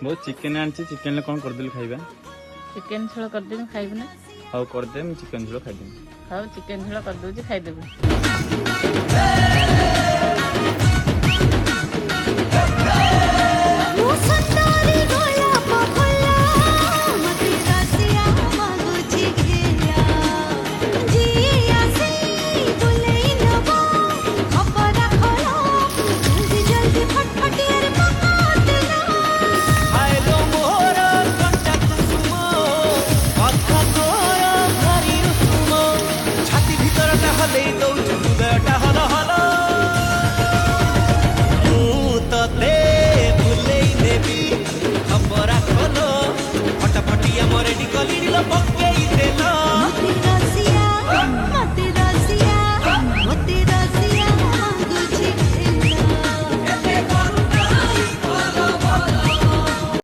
बहुत चिकेन आनी चिकेन कौन करदेलु खाइबा चिकेन झोल करदेबी खाइबु ना हाउ करदे चिकेन झोल खाइदेबी हाउ चिकेन झोल करदउची खाइदेबु